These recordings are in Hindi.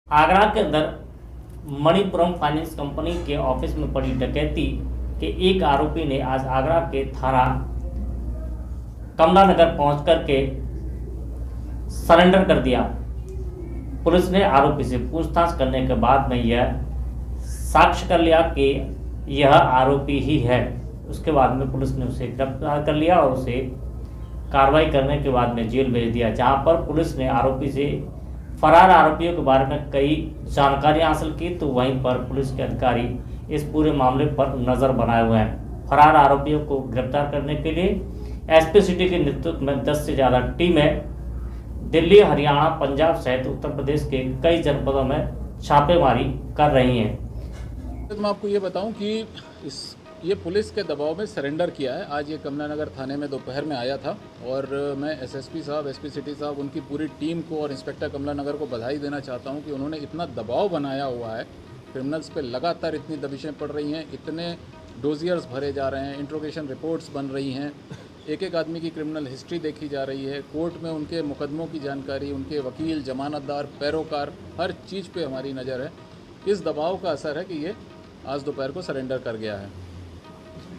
आगरा के अंदर मणिपुरम फाइनेंस कंपनी के ऑफिस में पड़ी डकैती के एक आरोपी ने आज आगरा के थाना कमला नगर पहुंच करके सरेंडर कर दिया। पुलिस ने आरोपी से पूछताछ करने के बाद में यह साक्ष्य कर लिया कि यह आरोपी ही है। उसके बाद में पुलिस ने उसे गिरफ्तार कर लिया और उसे कार्रवाई करने के बाद में जेल भेज दिया, जहां पर पुलिस ने आरोपी से फरार आरोपियों के बारे में कई जानकारियां हासिल की। तो वहीं पर पुलिस के अधिकारी इस पूरे मामले पर नजर बनाए हुए हैं। फरार आरोपियों को गिरफ्तार करने के लिए एसपी सिटी के नेतृत्व में 10 से ज़्यादा टीमें दिल्ली, हरियाणा, पंजाब सहित उत्तर प्रदेश के कई जनपदों में छापेमारी कर रही हैं। तो मैं आपको ये बताऊं कि ये पुलिस के दबाव में सरेंडर किया है। आज ये कमला नगर थाने में दोपहर में आया था और मैं एसएसपी साहब, एसपी सिटी साहब, उनकी पूरी टीम को और इंस्पेक्टर कमला नगर को बधाई देना चाहता हूं कि उन्होंने इतना दबाव बनाया हुआ है। क्रिमिनल्स पे लगातार इतनी दबिशें पड़ रही हैं, इतने डोजियर्स भरे जा रहे हैं, इंट्रोगेशन रिपोर्ट्स बन रही हैं, एक एक आदमी की क्रिमिनल हिस्ट्री देखी जा रही है, कोर्ट में उनके मुकदमों की जानकारी, उनके वकील, जमानतदार, पैरोकार, हर चीज़ पे हमारी नज़र है। इस दबाव का असर है कि ये आज दोपहर को सरेंडर कर गया है।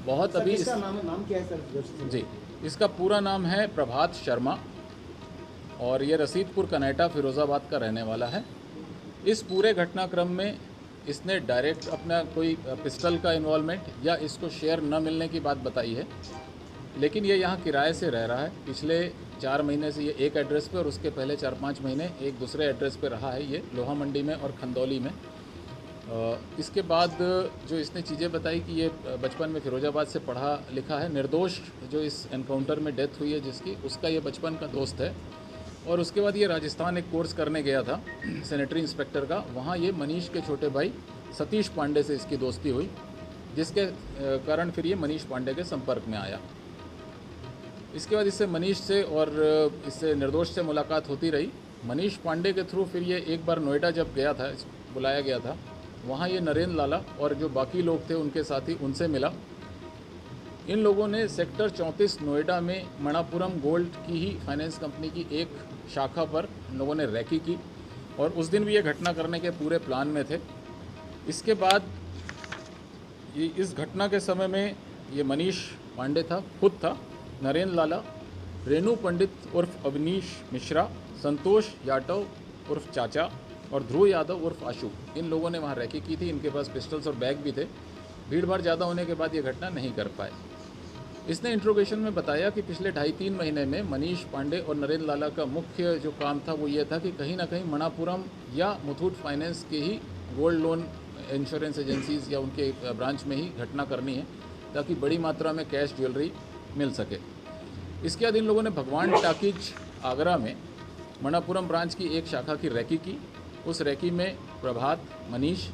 बहुत सर, अभी इसका नाम क्या है सर? जी, इसका पूरा नाम है प्रभात शर्मा और ये रसीदपुर कनेटा फिरोज़ाबाद का रहने वाला है। इस पूरे घटनाक्रम में इसने डायरेक्ट अपना कोई पिस्टल का इन्वॉल्वमेंट या इसको शेयर न मिलने की बात बताई है, लेकिन ये यहाँ किराए से रह रहा है। पिछले 4 महीने से ये एक एड्रेस पे और उसके पहले 4-5 महीने एक दूसरे एड्रेस पे रहा है, ये लोहा मंडी में और खंदौली में। इसके बाद जो इसने चीज़ें बताई कि ये बचपन में फिरोजाबाद से पढ़ा लिखा है। निर्दोष जो इस एनकाउंटर में डेथ हुई है जिसकी, उसका ये बचपन का दोस्त है। और उसके बाद ये राजस्थान एक कोर्स करने गया था सैनिटरी इंस्पेक्टर का। वहाँ ये मनीष के छोटे भाई सतीश पांडे से इसकी दोस्ती हुई, जिसके कारण फिर ये मनीष पांडे के संपर्क में आया। इसके बाद इससे मनीष से और इससे निर्दोष से मुलाकात होती रही। मनीष पांडे के थ्रू फिर ये एक बार नोएडा जब गया था, बुलाया गया था, वहाँ ये नरेंद्र लाला और जो बाकी लोग थे उनके साथी, उनसे मिला। इन लोगों ने सेक्टर 34 नोएडा में मणिपुरम गोल्ड की ही फाइनेंस कंपनी की एक शाखा पर इन लोगों ने रैकी की और उस दिन भी ये घटना करने के पूरे प्लान में थे। इसके बाद ये इस घटना के समय में ये मनीष पांडे था, खुद था, नरेंद्र लाला, रेणु पंडित उर्फ अवनीश मिश्रा, संतोष यादव उर्फ चाचा और ध्रुव यादव उर्फ आशु, इन लोगों ने वहाँ रैकी की थी। इनके पास पिस्टल्स और बैग भी थे। भीड़ भाड़ ज़्यादा होने के बाद ये घटना नहीं कर पाए। इसने इंट्रोगेशन में बताया कि पिछले 2.5-3 महीने में मनीष पांडे और नरेंद्र लाला का मुख्य जो काम था वो ये था कि कहीं ना कहीं मणिपुरम या मुथूट फाइनेंस के ही गोल्ड लोन इंश्योरेंस एजेंसीज या उनके ब्रांच में ही घटना करनी है, ताकि बड़ी मात्रा में कैश ज्वेलरी मिल सके। इसके बाद इन लोगों ने भगवान टाकीज आगरा में मणिपुरम ब्रांच की एक शाखा की रैकी की। उस रैकी में प्रभात, मनीष,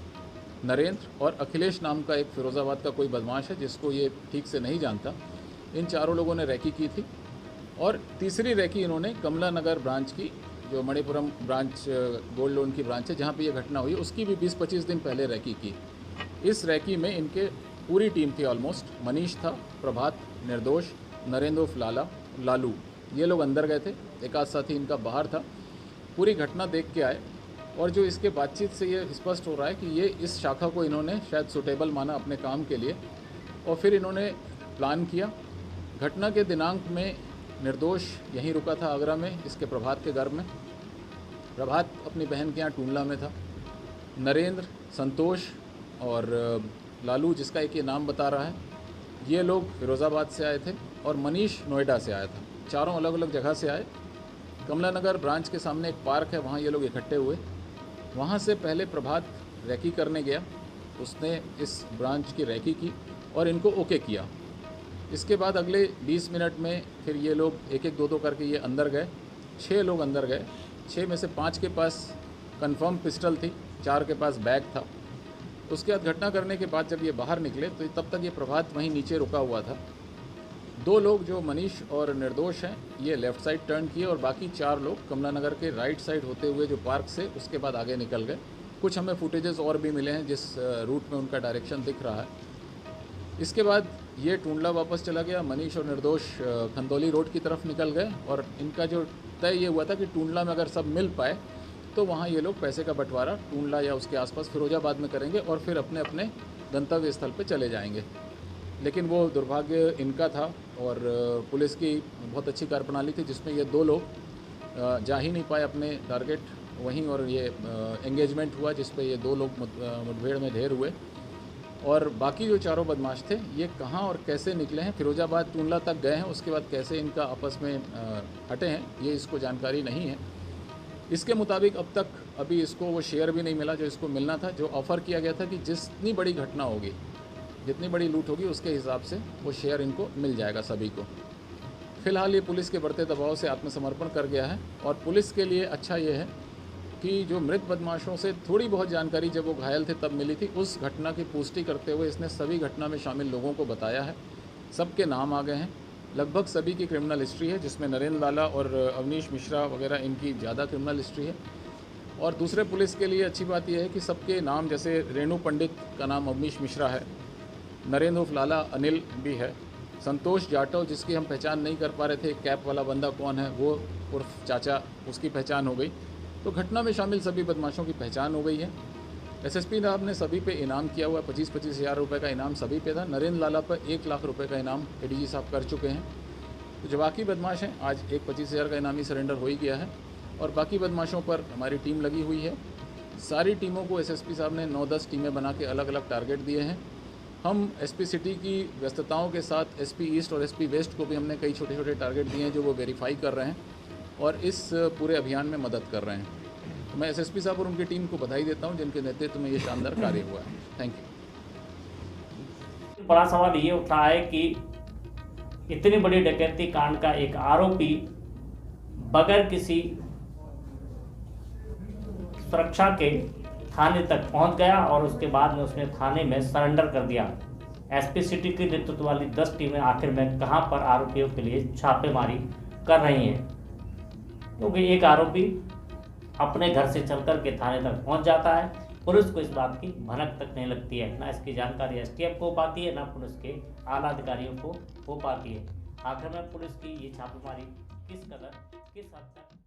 नरेंद्र और अखिलेश नाम का एक फिरोज़ाबाद का कोई बदमाश है जिसको ये ठीक से नहीं जानता, इन चारों लोगों ने रैकी की थी। और तीसरी रैकी इन्होंने कमला नगर ब्रांच की, जो मणिपुरम ब्रांच गोल्ड लोन की ब्रांच है जहाँ पे ये घटना हुई, उसकी भी 20-25 दिन पहले रैकी की। इस रैकी में इनके पूरी टीम थी ऑलमोस्ट। मनीष था, प्रभात, निर्दोष, नरेंद्र उर्फ लालू, ये लोग अंदर गए थे, एक आध साथी इनका बाहर था। पूरी घटना देख के आए और जो इसके बातचीत से ये स्पष्ट हो रहा है कि ये इस शाखा को इन्होंने शायद सूटेबल माना अपने काम के लिए और फिर इन्होंने प्लान किया। घटना के दिनांक में निर्दोष यहीं रुका था आगरा में, इसके प्रभात के घर में। प्रभात अपनी बहन के यहाँ टूंडला में था। नरेंद्र, संतोष और लालू, जिसका एक ये नाम बता रहा है, ये लोग फिरोज़ाबाद से आए थे और मनीष नोएडा से आया था। चारों अलग अलग जगह से आए। कमला नगर ब्रांच के सामने एक पार्क है, वहाँ ये लोग इकट्ठे हुए। वहाँ से पहले प्रभात रैकी करने गया, उसने इस ब्रांच की रैकी की और इनको ओके किया। इसके बाद अगले 20 मिनट में फिर ये लोग एक एक दो करके ये अंदर गए। 6 लोग अंदर गए। 6 में से 5 के पास कंफर्म पिस्टल थी, 4 के पास बैग था। उसके बाद घटना करने के बाद जब ये बाहर निकले तो तब तक ये प्रभात वहीं नीचे रुका हुआ था। 2 लोग जो मनीष और निर्दोष हैं ये लेफ़्ट साइड टर्न किए और बाकी 4 लोग कमला नगर के राइट साइड होते हुए जो पार्क से उसके बाद आगे निकल गए। कुछ हमें फुटेजेस और भी मिले हैं जिस रूट में उनका डायरेक्शन दिख रहा है। इसके बाद ये टूंडला वापस चला गया। मनीष और निर्दोष खंदौली रोड की तरफ निकल गए और इनका जो तय ये हुआ था कि टूंडला में अगर सब मिल पाए तो वहाँ ये लोग पैसे का बंटवारा टूंडला या उसके आसपास फिरोजाबाद में करेंगे और फिर अपने अपने गंतव्य स्थल पे चले जाएंगे। लेकिन वो दुर्भाग्य इनका था और पुलिस की बहुत अच्छी कार्यप्रणाली थी जिसमें ये 2 लोग जा ही नहीं पाए अपने टारगेट वहीं, और ये एंगेजमेंट हुआ जिस पे ये 2 लोग मुठभेड़ में ढेर हुए। और बाकी जो चारों बदमाश थे ये कहाँ और कैसे निकले हैं, फिरोजाबाद टूंडला तक गए हैं, उसके बाद कैसे इनका आपस में हटे हैं ये इसको जानकारी नहीं है। इसके मुताबिक अब तक अभी इसको वो शेयर भी नहीं मिला जो इसको मिलना था। जो ऑफ़र किया गया था कि जितनी बड़ी घटना होगी, जितनी बड़ी लूट होगी उसके हिसाब से वो शेयर इनको मिल जाएगा सभी को। फ़िलहाल ये पुलिस के बढ़ते दबाव से आत्मसमर्पण कर गया है। और पुलिस के लिए अच्छा ये है कि जो मृत बदमाशों से थोड़ी बहुत जानकारी जब वो घायल थे तब मिली थी, उस घटना की पुष्टि करते हुए इसने सभी घटना में शामिल लोगों को बताया है। सबके नाम आ गए हैं, लगभग सभी की क्रिमिनल हिस्ट्री है, जिसमें नरेंद्र लाला और अवनीश मिश्रा वगैरह इनकी ज़्यादा क्रिमिनल हिस्ट्री है। और दूसरे पुलिस के लिए अच्छी बात यह है कि सबके नाम, जैसे रेणु पंडित का नाम अवनीश मिश्रा है, नरेंद्र उर्फ लाला अनिल भी है, संतोष जाटव जिसकी हम पहचान नहीं कर पा रहे थे, कैप वाला बंदा कौन है वो उर्फ चाचा, उसकी पहचान हो गई। तो घटना में शामिल सभी बदमाशों की पहचान हो गई है। एसएसपी साहब ने सभी पे इनाम किया हुआ है, 25-25 हज़ार रुपये का इनाम सभी पे था। नरेंद्र लाला पर 1 लाख रुपये का इनाम एडीजी साहब कर चुके हैं। तो जो बाकी बदमाश हैं, आज एक 25,000 का इनामी सरेंडर हो ही गया है और बाकी बदमाशों पर हमारी टीम लगी हुई है। सारी टीमों को एसएसपी साहब ने 9-10 टीमें बना के अलग अलग टारगेट दिए हैं। हम एसपी सिटी की व्यस्तताओं के साथ एसपी ईस्ट और एसपी वेस्ट को भी हमने कई छोटे छोटे टारगेट दिए हैं जो वो वेरीफाई कर रहे हैं और इस पूरे अभियान में मदद कर रहे हैं। तो मैं एसएसपी साहब और उनकी टीम को बधाई देता हूं जिनके नेतृत्व में ये शानदार कार्य हुआ है। Thank you. बड़ा सवाल ये उठा है कि इतनी बड़ी डकैती कांड का एक आरोपी बगैर किसी सुरक्षा के थाने तक पहुंच गया और उसके बाद में उसने थाने में सरेंडर कर दिया। एसपी सिटी की नेतृत्व वाली 10 टीमें आखिर में कहां पर आरोपियों के लिए छापेमारी कर रही हैं, क्योंकि एक आरोपी अपने घर से चलकर के थाने तक पहुंच जाता है, पुलिस को इस बात की भनक तक नहीं लगती है, ना इसकी जानकारी एसटीएफ को हो पाती है, ना पुलिस के आला अधिकारियों को हो पाती है। आखिर में पुलिस की ये छापेमारी किस हद तक